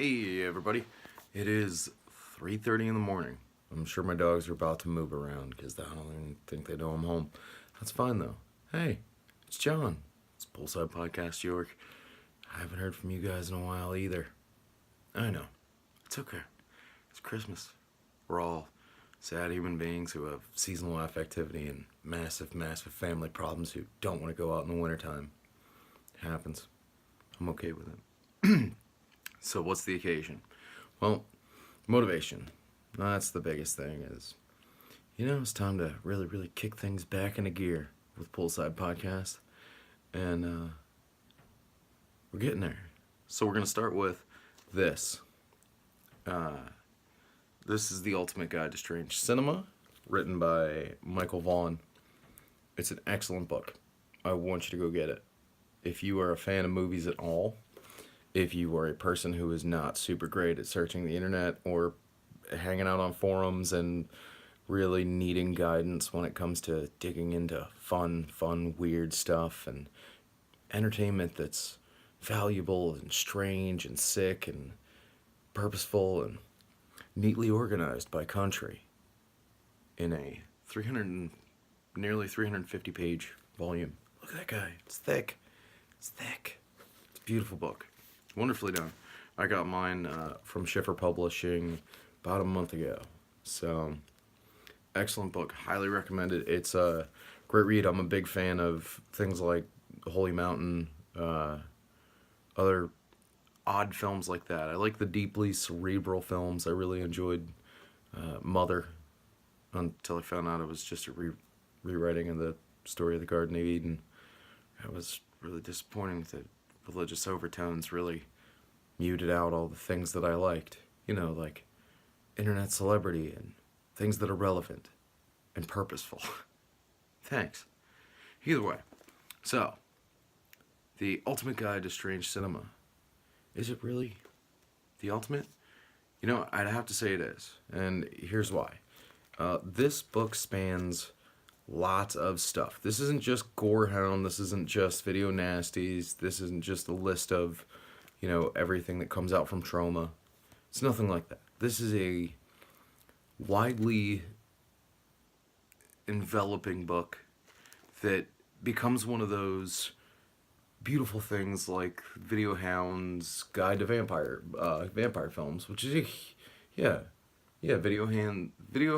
Hey everybody, it is 3:30 in the morning. I'm sure my dogs are about to move around because I don't even think they know I'm home. That's fine though. Hey, it's John. It's Poolside Podcast York. I haven't heard from you guys in a while either. I know. It's okay. It's Christmas. We're all sad human beings who have seasonal affectivity and massive family problems who don't want to go out in the wintertime. It happens. I'm okay with it. So what's the occasion? Well, motivation. That's the biggest thing is, it's time to really kick things back into gear with Poolside Podcast. And we're getting there. So we're going to start with this. This is The Ultimate Guide to Strange Cinema, written by Michael Vaughn. It's an excellent book. I want you to go get it. If you are a fan of movies at all, if you are a person who is not super great at searching the internet or hanging out on forums and really needing guidance when it comes to digging into fun, weird stuff and entertainment that's valuable and strange and sick and purposeful and neatly organized by country in a nearly 350 page volume. Look at that guy. It's thick. It's a beautiful book. Wonderfully done. I got mine from Schiffer Publishing about a month ago. So, excellent book. Highly recommended. It's a great read. I'm a big fan of things like Holy Mountain, other odd films like that. I like the deeply cerebral films. I really enjoyed Mother until I found out it was just a rewriting of the story of the Garden of Eden. It was really disappointing that religious overtones really muted out all the things that I liked. Like internet celebrity and things that are relevant and purposeful. Thanks. Either way. So, The Ultimate Guide to Strange Cinema. Is it really the ultimate? I'd have to say it is. And here's why. This book spans lots of stuff. This isn't just Gorehound. This isn't just Video Nasties. This isn't just a list of, everything that comes out from Trauma. It's nothing like that. This is a widely enveloping book that becomes one of those beautiful things like Video Hound's Guide to Vampire Films, which is Video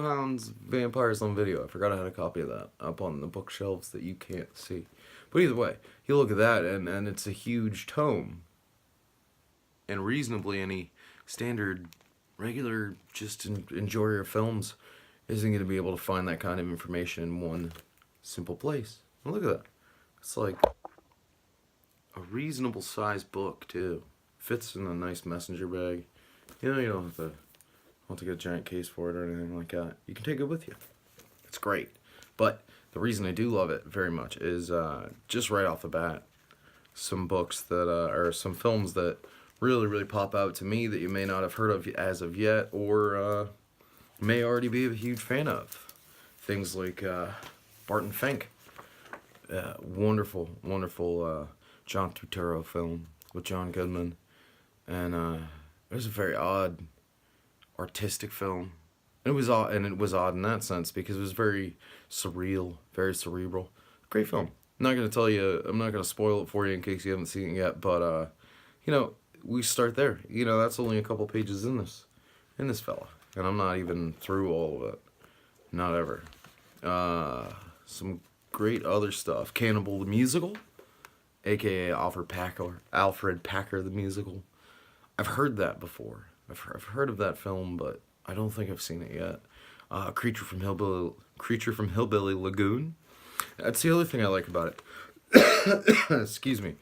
Hound's Vampires on Video. I forgot I had a copy of that up on the bookshelves that you can't see. But either way, you look at that and it's a huge tome. And reasonably any standard, regular, just enjoyer of films isn't going to be able to find that kind of information in one simple place. And look at that. It's like a reasonable sized book too. Fits in a nice messenger bag. You don't have to get a giant case for it or anything like that. You can take it with you. It's great. But the reason I do love it very much is just right off the bat, some books that or some films that really pop out to me that you may not have heard of as of yet or may already be a huge fan of. Things like Barton Fink. Wonderful John Turturro film with John Goodman. And it was a very odd artistic film. It was odd in that sense because it was very surreal, very cerebral. Great film. I'm not going to spoil it for you in case you haven't seen it yet, but we start there. That's only a couple pages in this fella, and I'm not even through all of it. Not ever. Some great other stuff. Cannibal the Musical, aka Alfred Packer the Musical. I've heard that before. I've heard of that film, but I don't think I've seen it yet. Creature from Hillbilly Lagoon. That's the other thing I like about it. Excuse me.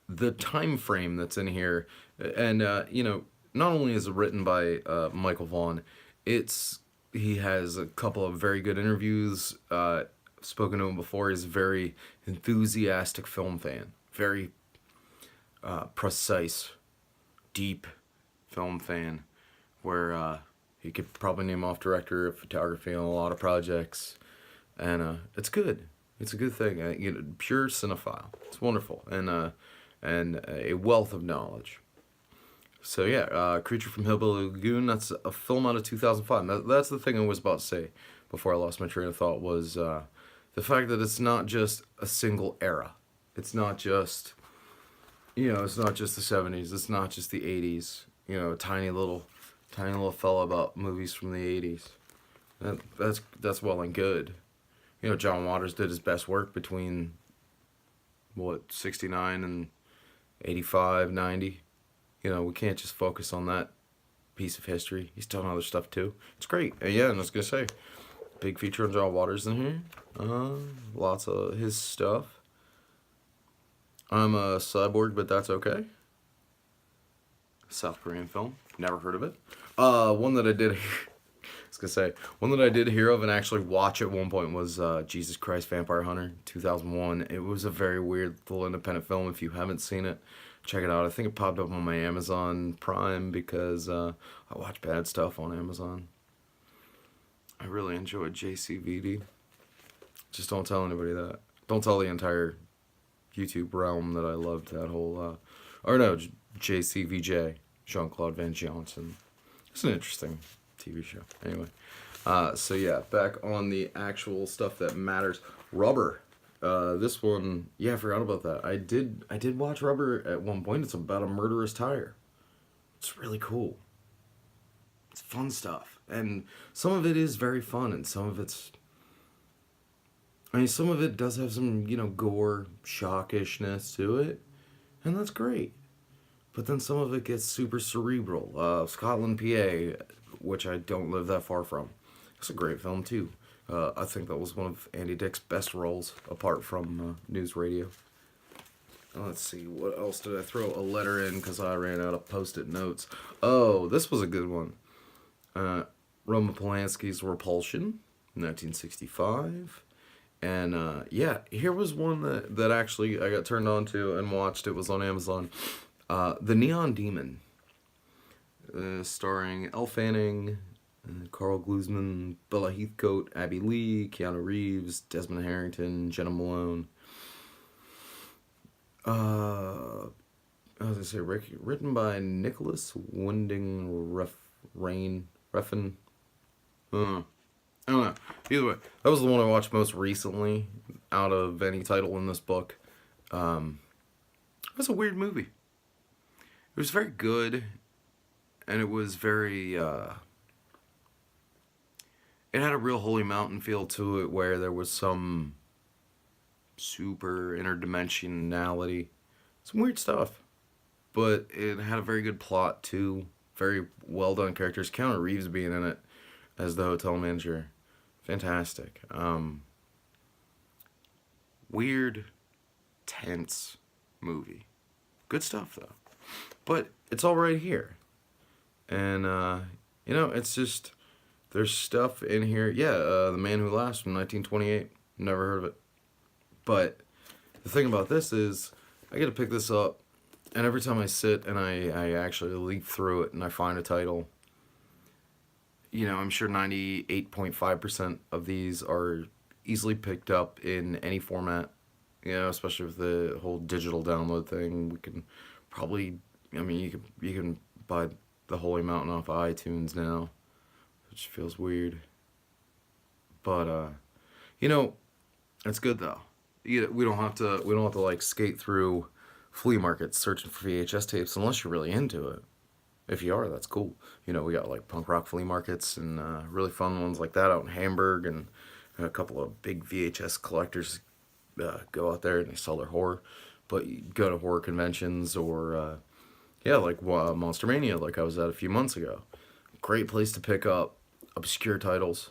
The time frame that's in here, and not only is it written by Michael Vaughn, he has a couple of very good interviews. Spoken to him before. He's a very enthusiastic film fan, very precise, deep film fan, where he could probably name off director of photography on a lot of projects, and it's good. It's a good thing. Pure cinephile. It's wonderful, and a wealth of knowledge. So yeah, Creature from Hillbilly Lagoon. That's a film out of 2005. That's the thing I was about to say before I lost my train of thought was the fact that it's not just a single era. It's not just it's not just the 70s. It's not just the 80s. A tiny little fella about movies from the 80s. That's well and good. John Waters did his best work between what 69 and 85, 90. We can't just focus on that piece of history. He's done other stuff too. It's great. And yeah, and I was gonna say, big feature on John Waters in here. Lots of his stuff. I'm a Cyborg, but that's okay. South Korean film. Never heard of it. One that I did. I was gonna say one that I did hear of and actually watch at one point was Jesus Christ Vampire Hunter 2001. It was a very weird little independent film. If you haven't seen it, check it out. I think it popped up on my Amazon Prime because I watch bad stuff on Amazon. I really enjoyed JCVD. Just don't tell anybody that. Don't tell the entire YouTube realm that I loved that whole. Or no, JCVJ, Jean-Claude Van Johnson. It's an interesting TV show. Anyway, so yeah, back on the actual stuff that matters. Rubber. This one, yeah, I forgot about that. I did watch Rubber at one point. It's about a murderous tire. It's really cool. It's fun stuff, and some of it is very fun, and some of it's. I mean, some of it does have some gore, shockishness to it, and that's great. But then some of it gets super cerebral. Scotland, PA, which I don't live that far from. It's a great film too. I think that was one of Andy Dick's best roles, apart from News Radio. Let's see, what else did I throw a letter in because I ran out of post-it notes. Oh, this was a good one. Roman Polanski's Repulsion, 1965. And yeah, here was one that actually I got turned on to and watched. It was on Amazon. The Neon Demon, starring Elle Fanning, Carl Glusman, Bella Heathcote, Abby Lee, Keanu Reeves, Desmond Harrington, Jenna Malone. I was gonna say written by Nicholas Winding Refn. I don't know. Either way, that was the one I watched most recently out of any title in this book. It was a weird movie. It was very good, and it was very. It had a real Holy Mountain feel to it, where there was some super interdimensionality, some weird stuff, but it had a very good plot too. Very well done characters. Keanu Reeves being in it as the hotel manager, fantastic. Weird, tense movie. Good stuff though, but it's all right here, and it's just. There's stuff in here. Yeah, The Man Who Laughs from 1928. Never heard of it. But the thing about this is, I get to pick this up, and every time I sit and I actually leaf through it and I find a title, I'm sure 98.5% of these are easily picked up in any format. Especially with the whole digital download thing. We can probably, you can buy The Holy Mountain off of iTunes now. Which feels weird, but it's good though. We don't have to like skate through flea markets searching for VHS tapes unless you're really into it. If you are, that's cool. We got like punk rock flea markets and really fun ones like that out in Hamburg, and a couple of big VHS collectors go out there and they sell their horror. But you go to horror conventions or like Monster Mania, like I was at a few months ago. Great place to pick up obscure titles,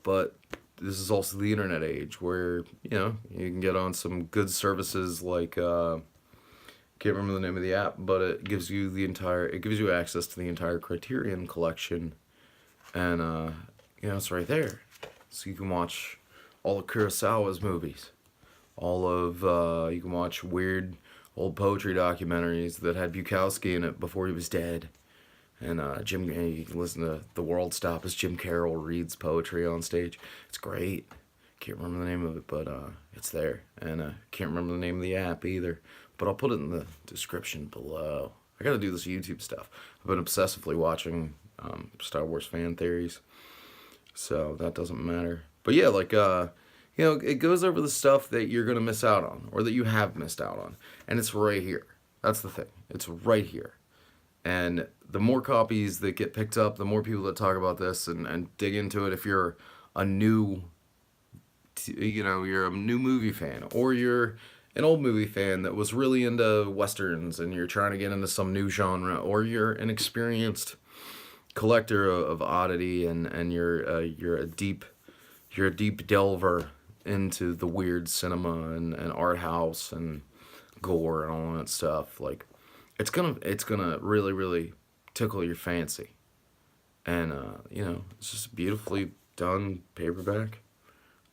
but this is also the internet age where you can get on some good services like can't remember the name of the app, but it gives you access to the entire Criterion collection, and it's right there, so you can watch all of Kurosawa's movies, you can watch weird old poetry documentaries that had Bukowski in it before he was dead. And you can listen to The World Stop as Jim Carroll reads poetry on stage. It's great. Can't remember the name of it, but it's there. And can't remember the name of the app either. But I'll put it in the description below. I gotta do this YouTube stuff. I've been obsessively watching Star Wars fan theories, so that doesn't matter. But yeah, like it goes over the stuff that you're gonna miss out on, or that you have missed out on, and it's right here. That's the thing. It's right here. And the more copies that get picked up, the more people that talk about this and dig into it. If you're a new, you're a new movie fan, or you're an old movie fan that was really into westerns and you're trying to get into some new genre, or you're an experienced collector of oddity and you're a deep delver into the weird cinema and art house and gore and all that stuff, like it's gonna really really tickle your fancy. And it's just beautifully done paperback.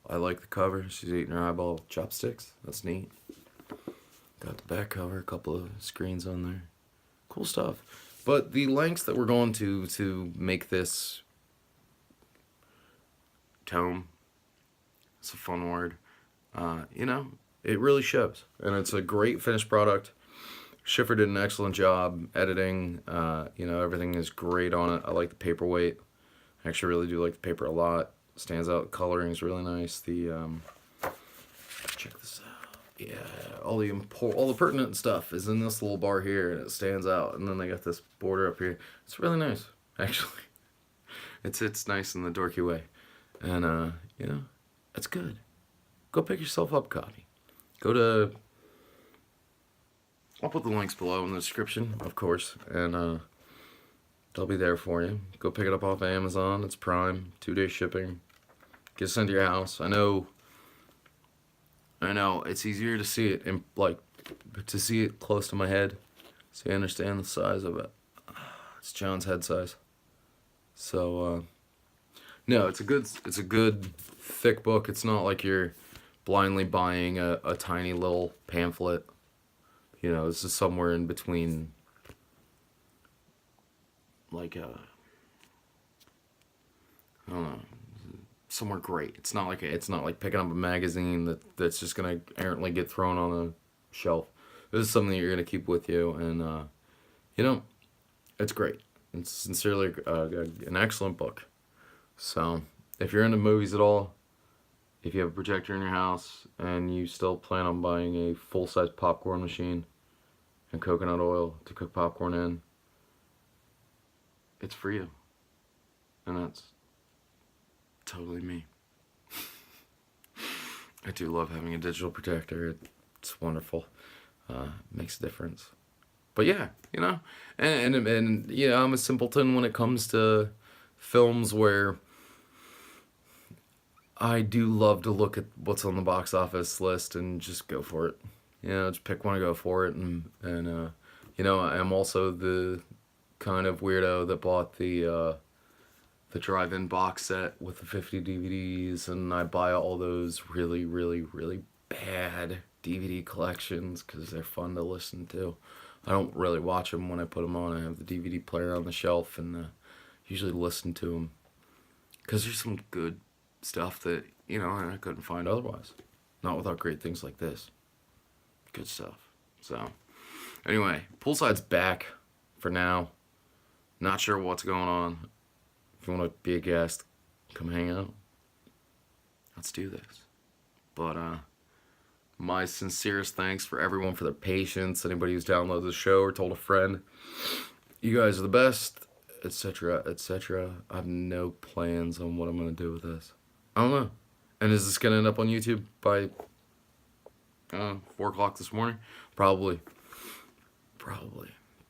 I like the cover. She's eating her eyeball with chopsticks. That's neat. Got the back cover, a couple of screens on there. Cool stuff. But the lengths that we're going to make this tome, it's a fun word, it really shows. And it's a great finished product. Schiffer did an excellent job editing. Everything is great on it. I like the paperweight. I actually really do like the paper a lot. Stands out. Coloring is really nice. Check this out. Yeah, all the pertinent stuff is in this little bar here, and it stands out. And then they got this border up here. It's really nice, actually. It's nice in the dorky way, and it's good. Go pick yourself up a copy. I'll put the links below in the description, of course, and they'll be there for you. Go pick it up off Amazon. It's Prime, 2-day shipping. Get it sent to your house. I know. It's easier to see it to see it close to my head, so you understand the size of it. It's John's head size. So no, it's a good thick book. It's not like you're blindly buying a tiny little pamphlet. This is somewhere in between, like I don't know, somewhere great. It's not like picking up a magazine that's just gonna errantly get thrown on a shelf. This is something that you're gonna keep with you, and it's great. It's sincerely an excellent book. So if you're into movies at all, if you have a projector in your house and you still plan on buying a full-size popcorn machine and coconut oil to cook popcorn in, it's for you. And that's totally me. I do love having a digital projector. It's wonderful. Makes a difference. But yeah, and I'm a simpleton when it comes to films where I do love to look at what's on the box office list and just go for it. Just pick one and go for it. And I'm also the kind of weirdo that bought the drive-in box set with the 50 DVDs, and I buy all those really, really, really bad DVD collections because they're fun to listen to. I don't really watch them when I put them on. I have the DVD player on the shelf and usually listen to them because there's some good stuff that I couldn't find otherwise. Not without great things like this. Good stuff. So anyway, Poolside's back for now. Not sure what's going on. If you want to be a guest, come hang out. Let's do this. But my sincerest thanks for everyone for their patience. Anybody who's downloaded the show or told a friend, you guys are the best, etc., etc. I have no plans on what I'm going to do with this. I don't know. And is this going to end up on YouTube by 4 o'clock this morning? Probably.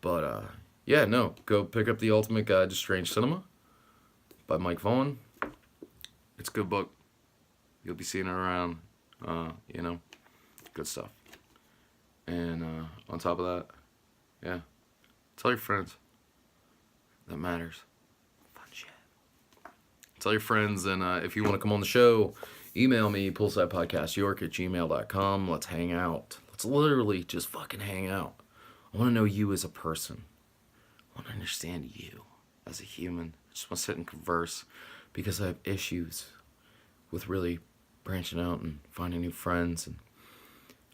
But yeah, no. Go pick up The Ultimate Guide to Strange Cinema by Mike Vaughn. It's a good book. You'll be seeing it around. Good stuff. And on top of that, yeah, tell your friends. That matters. Fun shit. Tell your friends, and if you want to come on the show, email me, poolsidepodcastyork@gmail.com. Let's hang out. Let's literally just fucking hang out. I want to know you as a person. I want to understand you as a human. I just want to sit and converse because I have issues with really branching out and finding new friends and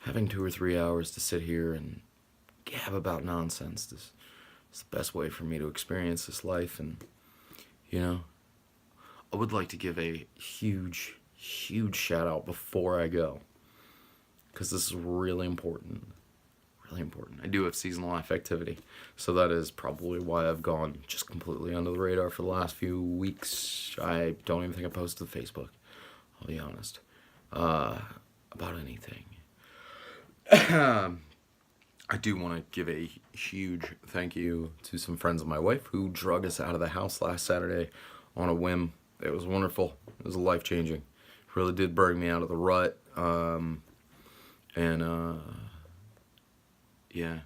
having 2 or 3 hours to sit here and gab about nonsense. It's the best way for me to experience this life. And, you know, I would like to give a huge, huge shout out before I go, because this is really important. Really important. I do have seasonal affectivity, so that is probably why I've gone just completely under the radar for the last few weeks. I don't even think I posted to Facebook, I'll be honest, about anything. I do want to give a huge thank you to some friends of my wife who drug us out of the house last Saturday on a whim. It was wonderful. It was life-changing. It really did bring me out of the rut. Yeah,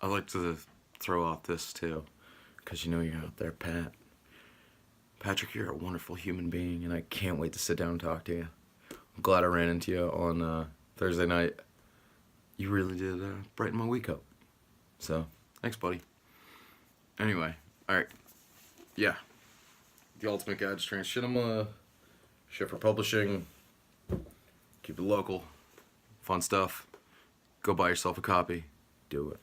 I like to throw out this too, because you know you're out there, Patrick, you're a wonderful human being, and I can't wait to sit down and talk to you. I'm glad I ran into you on Thursday night. You really did brighten my week up. So, thanks, buddy. Anyway, alright. Yeah. The Ultimate Guide to Trans Cinema. Schiffer Publishing. Keep it local. Fun stuff. Go buy yourself a copy. Do it.